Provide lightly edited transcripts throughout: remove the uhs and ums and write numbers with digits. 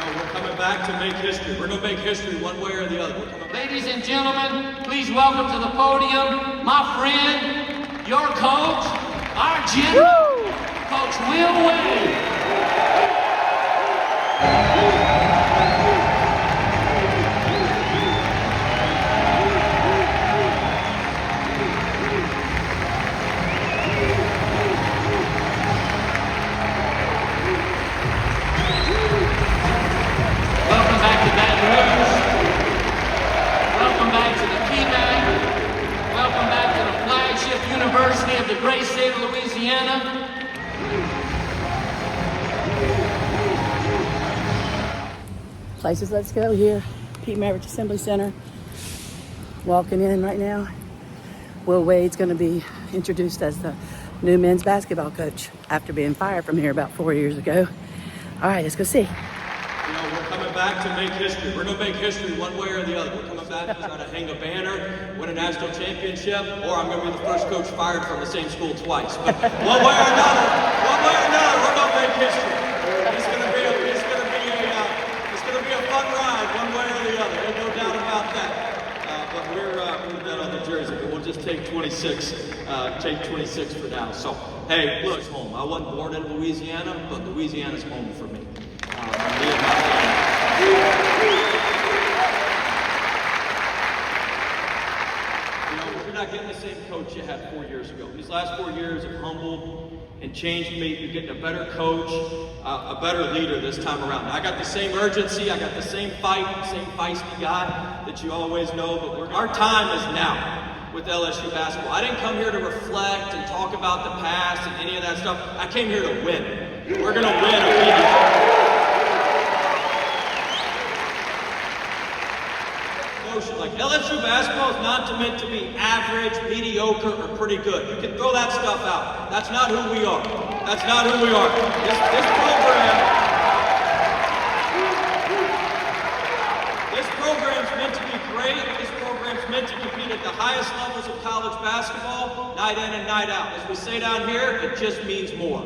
We're coming back to make history. We're going to make history one way or the other. Ladies and gentlemen, please welcome to the podium my friend, your coach, our general, Coach Will Wade. Welcome back to Wade Rousse. Welcome back to the PMAC. Welcome back to the flagship university of the great state of Louisiana. Places, let's go here. PMAC Assembly Center. Walking in right now. Will Wade's going to be introduced as the new men's basketball coach after being fired from here about 4 years ago. All right, let's go see. We're coming back to make history. We're going to make history one way or the other. We're coming back to try to hang a banner, win a national championship, or I'm going to be the first coach fired from the same school twice. But one way or another, we're going to make history. It's going to be a fun ride, one way or the other. There's no doubt about that. But we're putting that on the jersey. But we'll just take 26. Take 26 for now. So hey, look, home. I wasn't born in Louisiana, but Louisiana's home for me. You're not getting the same coach you had 4 years ago. These last 4 years have humbled and changed me. You're getting a better coach, a better leader this time around. I got the same urgency, I got the same fight, same feisty guy that you always know, but our time is now with LSU basketball. I didn't come here to reflect and talk about the past and any of that stuff. I came here to win. We're going to win immediately. Like LSU basketball is not meant to be average, mediocre, or pretty good. You can throw that stuff out. That's not who we are. That's not who we are. This program's meant to be great. This program's meant to compete at the highest levels of college basketball, night in and night out. As we say down here, it just means more.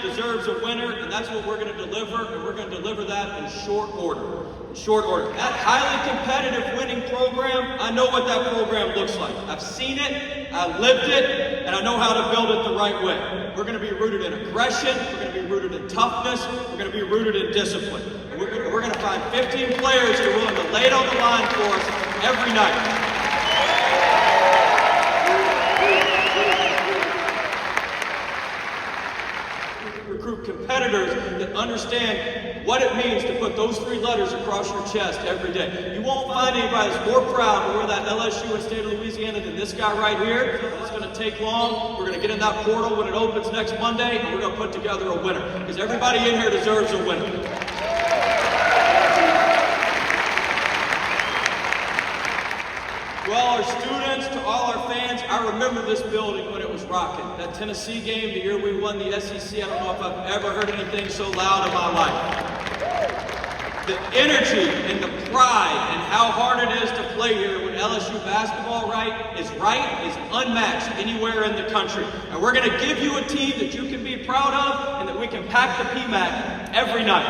Deserves a winner, and that's what we're going to deliver, and we're going to deliver that in short order. That highly competitive winning program, I know what that program looks like. I've seen it, I lived it, and I know how to build it the right way. We're going to be rooted in aggression, we're going to be rooted in toughness, we're going to be rooted in discipline. And we're going to find 15 players who are willing to lay it on the line for us every night. Recruit competitors that understand what it means to put those three letters across your chest every day. You won't find anybody that's more proud to wear that LSU and State of Louisiana than this guy right here. It's going to take long. We're going to get in that portal when it opens next Monday, and we're going to put together a winner. Because everybody in here deserves a winner. To all our students, to all our fans, I remember this building when it was rocking. That Tennessee game, the year we won the SEC, I don't know if I've ever heard anything so loud in my life. The energy and the pride and how hard it is to play here when LSU basketball is unmatched anywhere in the country. And we're going to give you a team that you can be proud of and that we can pack the PMAC every night.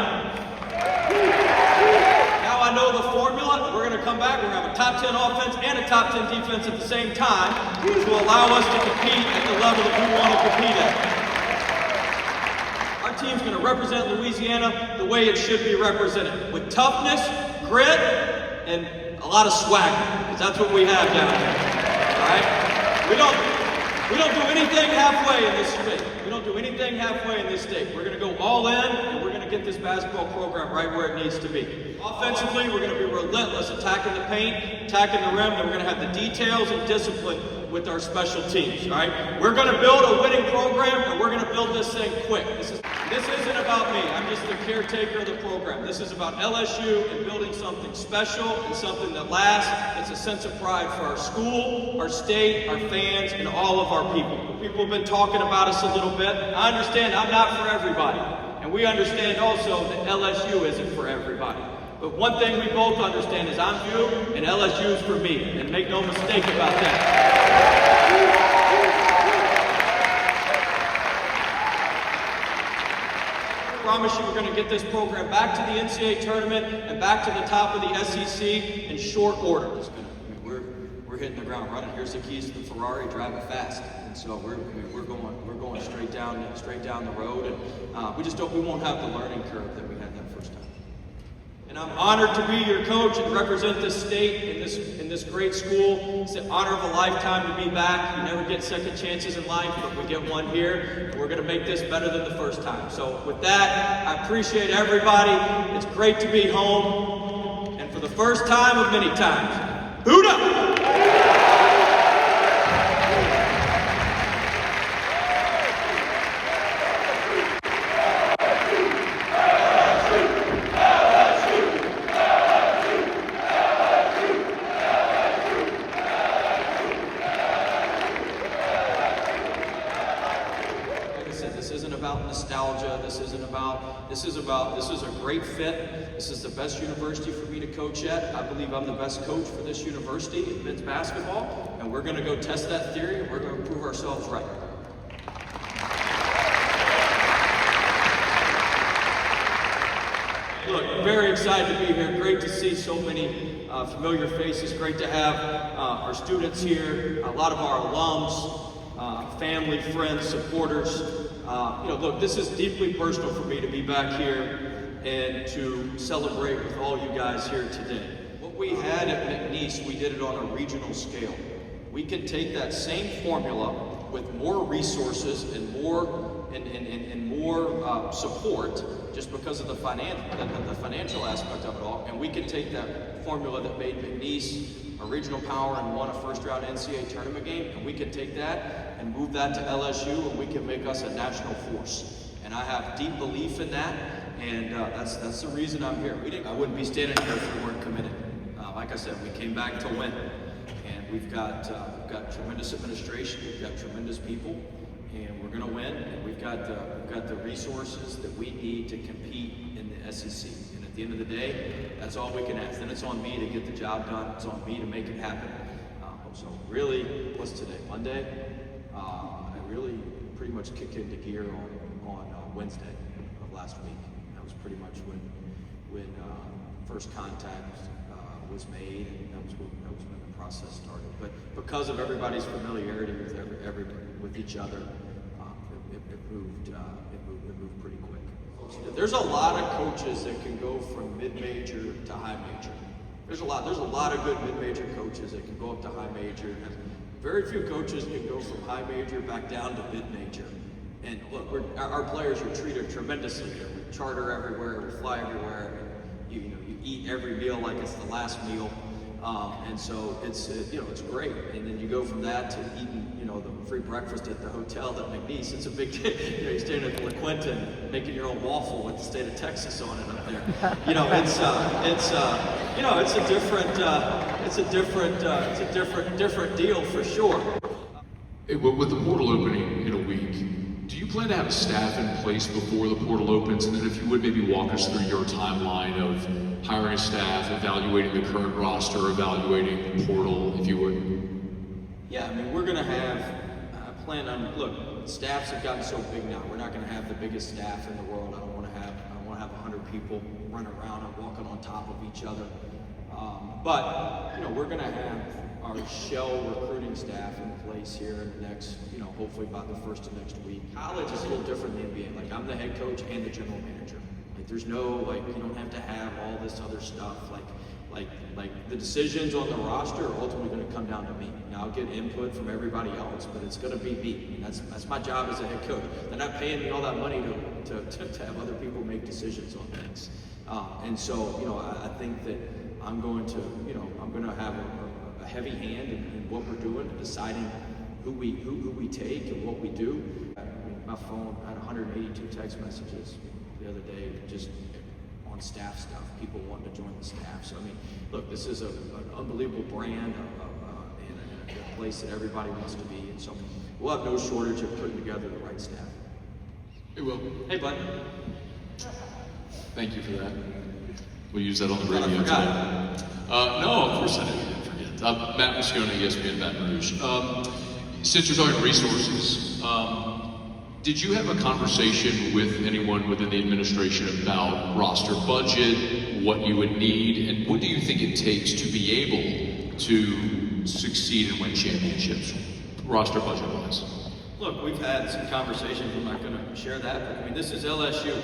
Now I know the formula. We're going to come back. We're going to have a top 10 offense and a top 10 defense at the same time, which will allow us to compete at the level that we want to compete at. Our team's going to represent Louisiana the way it should be represented, with toughness, grit, and a lot of swagger, because that's what we have down here. All right? We don't do anything halfway in this state. We don't do anything halfway in this state. We're going to go all in, and we're going to get this basketball program right where it needs to be. Offensively, we're going to be relentless, attacking the paint, attacking the rim, and we're going to have the details and discipline with our special teams, all right? We're going to build a winning program, and we're going to build this thing quick. This isn't about me. I'm just the caretaker of the program. This is about LSU and building something special and something that lasts. It's a sense of pride for our school, our state, our fans, and all of our people. People have been talking about us a little bit. I understand I'm not for everybody. And And we understand also that LSU isn't for everybody. But one thing we both understand is I'm you and LSU is for me. And make no mistake about that. I promise you we're going to get this program back to the NCAA tournament and back to the top of the SEC in short order. We're hitting the ground running. Here's the keys to the Ferrari, drive it fast. And so we're going straight down the road, and we won't have the learning curve that we had that first time. And I'm honored to be your coach and represent this state in this great school. It's an honor of a lifetime to be back. You never get second chances in life, but we get one here. And we're going to make this better than the first time. So with that, I appreciate everybody. It's great to be home. And for the first time of many times, boot up! This is a great fit. This is the best university for me to coach at. I believe I'm the best coach for this university in men's basketball, and we're going to go test that theory, and we're going to prove ourselves right. Look, I'm very excited to be here. Great to see so many familiar faces. Great to have our students here, a lot of our alums, family, friends, supporters. Look, this is deeply personal for me to be back here and to celebrate with all you guys here today. What we had at McNeese, we did it on a regional scale. We can take that same formula with more resources and more support, just because of the financial aspect of it all, and we can take that formula that made McNeese a regional power and won a first-round NCAA tournament game, and we can take that and move that to LSU, and we can make us a national force. And I have deep belief in that, and that's the reason I'm here. I wouldn't be standing here if we weren't committed. Like I said, we came back to win, and we've got tremendous administration, we've got tremendous people, and we're going to win. And we've got the resources that we need to compete in the SEC. And at the end of the day, that's all we can ask. Then it's on me to get the job done. It's on me to make it happen. So really, what's today? Monday. I really pretty much kicked into gear on Wednesday of last week. That was pretty much when first contact was made, and that was when the process started. But because of everybody's familiarity with each other, it moved pretty quick. There's a lot of coaches that can go from mid-major to high major. There's a lot of good mid-major coaches that can go up to high major. And very few coaches can go from high major back down to mid-major. And look, our players are treated tremendously here. We charter everywhere, we fly everywhere. You eat every meal like it's the last meal. And so it's great. And then you go from that to eating, the free breakfast at the hotel at McNeese. It's a big deal. You're staying at La Quinta, making your own waffle with the state of Texas on it up there. It's a different deal for sure. Hey, with the portal opening in a week, do you plan to have a staff in place before the portal opens? And then if you would maybe walk us through your timeline of hiring a staff, evaluating the current roster, evaluating the portal, if you would. Yeah, I mean, we're going to have, look, staffs have gotten so big now. We're not going to have the biggest staff in the world. I don't want to have 100 people running around and walking on top of each other. But we're going to have our shell recruiting staff in place here in the next, hopefully by the first of next week. College is a little different than the NBA. Like, I'm the head coach and the general manager. Like, there's no, you don't have to have all this other stuff. Like the decisions on the roster are ultimately going to come down to me. Now, I'll get input from everybody else, but it's going to be me. And that's my job as a head coach. They're not paying me all that money to have other people make decisions on things. And so, I think that I'm going to have a heavy hand in what we're doing, deciding who we take and what we do. I mean, my phone had 182 text messages the other day just on staff stuff, people wanting to join the staff. So I mean, look, this is an unbelievable brand and a place that everybody wants to be. And so we'll have no shortage of putting together the right staff. Hey, Will. Hey, bud. Thank you for that. We'll use that on the I radio forgot. today. No, of course I didn't forget. Matt Moscona, ESPN Baton Rouge. Since you're talking resources, did you have a conversation with anyone within the administration about roster budget, what you would need, and what do you think it takes to be able to succeed and win championships, roster budget-wise? Look, we've had some conversations. I'm not going to share that, but I mean, this is LSU.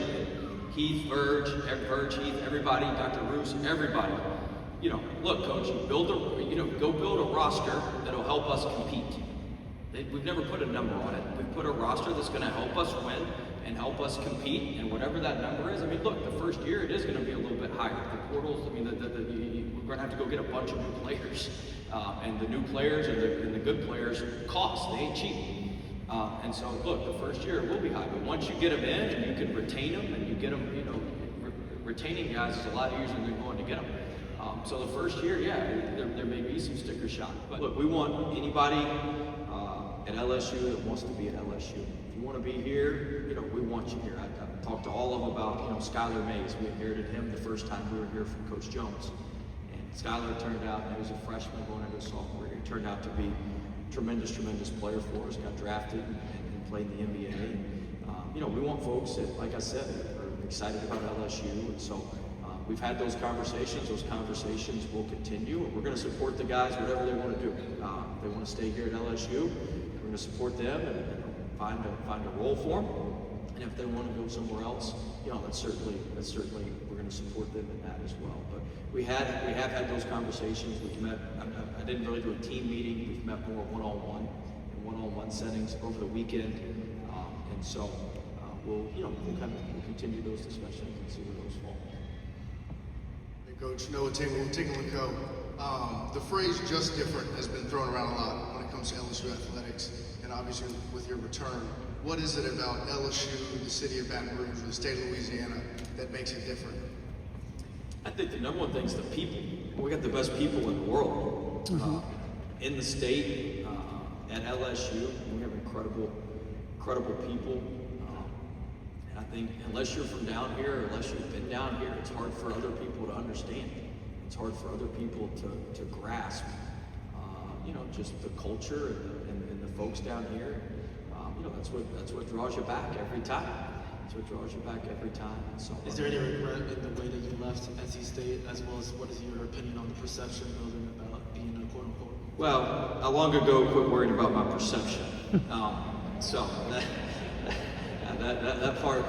Heath, Verge, Heath, everybody, Dr. Rousse, everybody. You know, look, coach, go build a roster that'll help us compete. We've never put a number on it. We've put a roster that's going to help us win and help us compete, and whatever that number is. I mean, look, the first year it is going to be a little bit higher. The portals, I mean, we're going to have to go get a bunch of new players, and the new players and the good players cost. They ain't cheap. And so, look, the first year it will be high, but once you get them in and you can retain them and you get them, you know, retaining guys is a lot easier than going to get them. So the first year, yeah, there may be some sticker shock. But look, we want anybody at LSU that wants to be at LSU. If you want to be here, you know, we want you here. I've talked to all of them about, you know, Skylar Mays. We inherited him the first time we were here from Coach Jones. And Skylar turned out, he was a freshman going into a sophomore year. He turned out to be tremendous player for us, got drafted and played in the NBA. You know, we want folks that, like I said, are excited about LSU, and so we've had those conversations. Those conversations will continue, and we're going to support the guys whatever they want to do. If they want to stay here at LSU, we're going to support them and find a role for them. And if they want to go somewhere else, you know, that's certainly we're going to support them in that as well. But we have had those conversations. We've met. I didn't really do a team meeting. We've met more one-on-one settings over the weekend, and so we'll continue those discussions and see where those fall. Hey, Coach, Noah Tingle. The phrase "just different" has been thrown around a lot when it comes to LSU athletics, and obviously with your return. What is it about LSU, the city of Baton Rouge, the state of Louisiana that makes it different? I think the number one thing is the people. We got the best people in the world in the state at LSU. We have incredible people. And I think unless you're from down here, or unless you've been down here, it's hard for other people to understand. It's hard for other people to grasp. You know, just the culture and the folks down here. You know, that's what draws you back every time. So, is there any regret in the way that you left NC State, as well as what is your opinion on the perception building about being a quote unquote? Well, I long ago quit worrying about my perception. So that part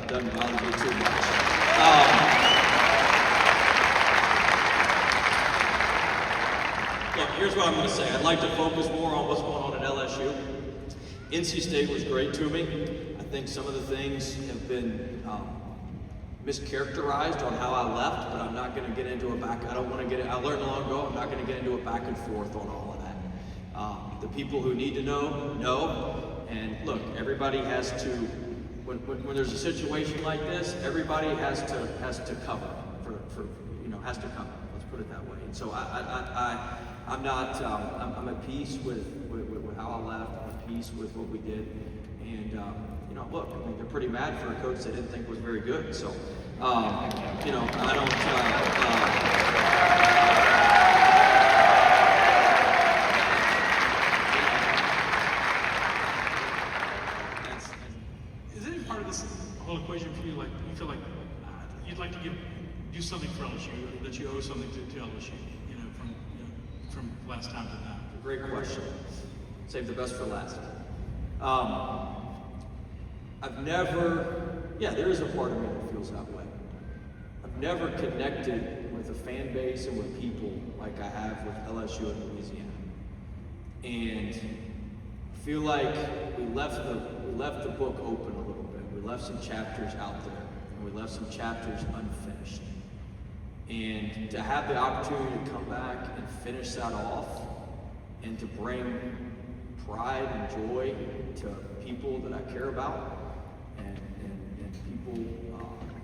doesn't bother me too much. Look, here's what I'm going to say. I'd like to focus more on what's going on at LSU. NC State was great to me. I think some of the things have been mischaracterized on how I left, but I'm not going to get into I learned long ago, I'm not going to get into a back and forth on all of that. The people who need to know. And look, everybody has to, when there's a situation like this, everybody has to cover has to cover. Let's put it that way. And so I'm at peace with how I left. I'm at peace with what we did. And you know, look, I mean, they're pretty mad for a coach they didn't think was very good. So, you know, I don't. Is any part of this whole equation for you, like you feel like you'd like to do something for LSU, that you owe something to LSU, from last time to now? Great question. Save the best for last. There is a part of me that feels that way. I've never connected with a fan base and with people like I have with LSU in Louisiana. And I feel like we left the book open a little bit. We left some chapters out there, and we left some chapters unfinished. And to have the opportunity to come back and finish that off, and to bring pride and joy to people that I care about, and people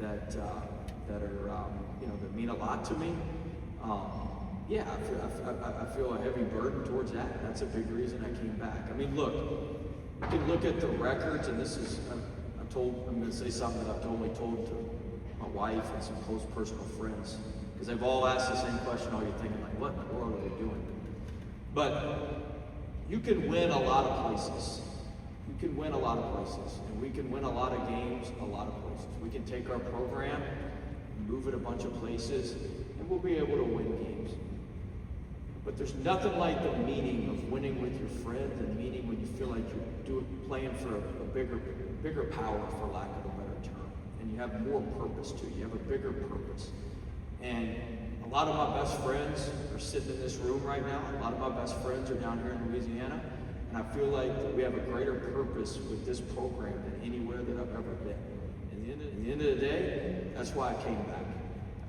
that are that mean a lot to me. I feel a heavy burden towards that. That's a big reason I came back. I mean, look, you can look at the records, and this is I'm going to say something that I've only told to wife and some close personal friends, because they've all asked the same question. All you're thinking, like, what in the world are they doing? But you can win a lot of places. You can win a lot of places, and we can win a lot of games a lot of places. We can take our program, move it a bunch of places, and we'll be able to win games. But there's nothing like the meaning of winning with your friends, and meaning when you feel like you're playing for a bigger power, for lack of a better term, and you have more purpose to it. You have a bigger purpose. And a lot of my best friends are sitting in this room right now. A lot of my best friends are down here in Louisiana, and I feel like we have a greater purpose with this program than anywhere that I've ever been. And at the end of the day, that's why I came back.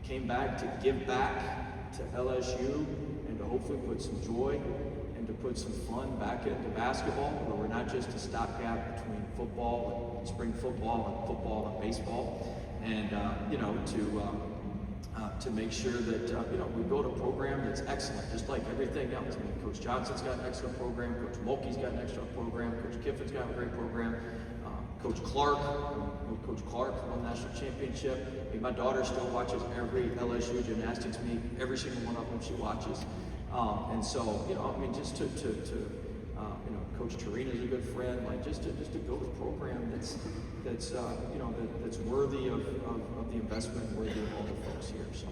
I came back to give back to LSU, and to hopefully put some joy and to put some fun back into basketball, where we're not just a stopgap between football and spring football and baseball, and to make sure that we build a program that's excellent, just like everything else. I mean, Coach Johnson's got an excellent program, Coach Mulkey's got an excellent program, Coach Kiffin's got a great program, Coach Clark won the national championship. I mean, my daughter still watches every LSU gymnastics meet, every single one of them she watches. And so, just to Coach Tarina's a good friend, like just to build a program that's worthy of the investment, worthy of all the folks here. So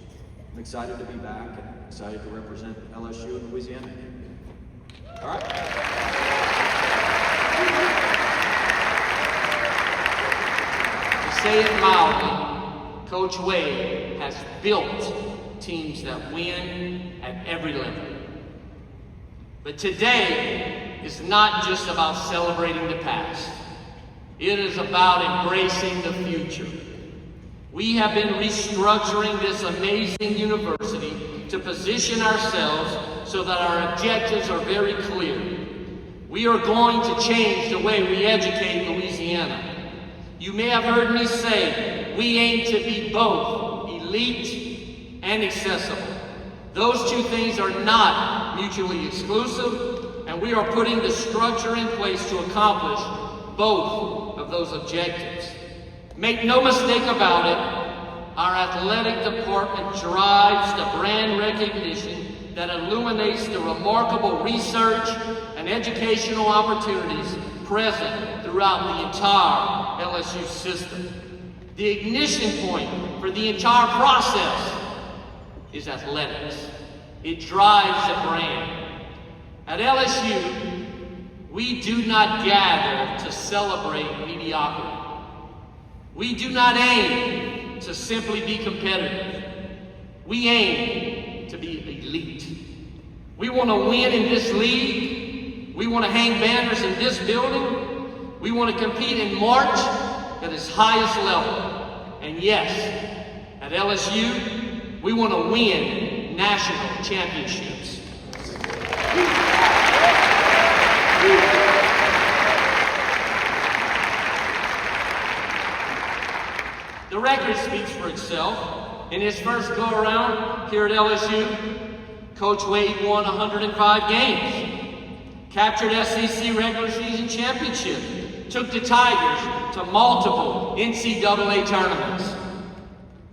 I'm excited to be back and excited to represent LSU in Louisiana. All right. To say it mildly, Coach Wade has built teams that win at every level. But today is not just about celebrating the past. It is about embracing the future. We have been restructuring this amazing university to position ourselves so that our objectives are very clear. We are going to change the way we educate Louisiana. You may have heard me say, we aim to be both elite and accessible. Those two things are not mutually exclusive, and we are putting the structure in place to accomplish both of those objectives. Make no mistake about it, our athletic department drives the brand recognition that illuminates the remarkable research and educational opportunities present throughout the entire LSU system. The ignition point for the entire process is athletics. It drives the brand. At LSU, we do not gather to celebrate mediocrity. We do not aim to simply be competitive. We aim to be elite. We want to win in this league. We want to hang banners in this building. We want to compete in March at its highest level. And yes, at LSU, we want to win national championships. The record speaks for itself. In his first go-around here at LSU, Coach Wade won 105 games, captured SEC regular season championship, took the Tigers to multiple NCAA tournaments.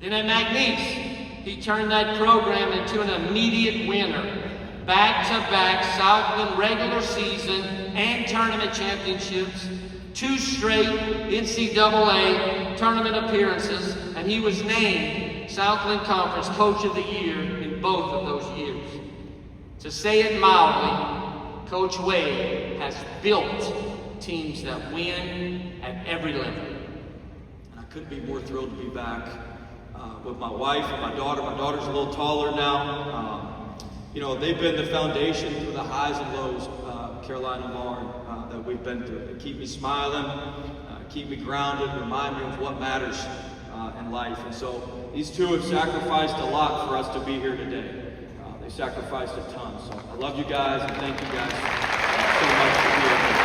Then at McNeese, he turned that program into an immediate winner. Back-to-back Southland regular season and tournament championships, 2 straight NCAA tournament appearances, and he was named Southland Conference Coach of the Year in both of those years. To say it mildly, Coach Wade has built teams that win at every level. And I couldn't be more thrilled to be back with my wife and my daughter. My daughter's a little taller now. They've been the foundation through the highs and lows, Caroline and Lauren, that we've been through. They keep me smiling, keep me grounded, remind me of what matters in life. And so these two have sacrificed a lot for us to be here today. They sacrificed a ton. So I love you guys and thank you guys so much for being here.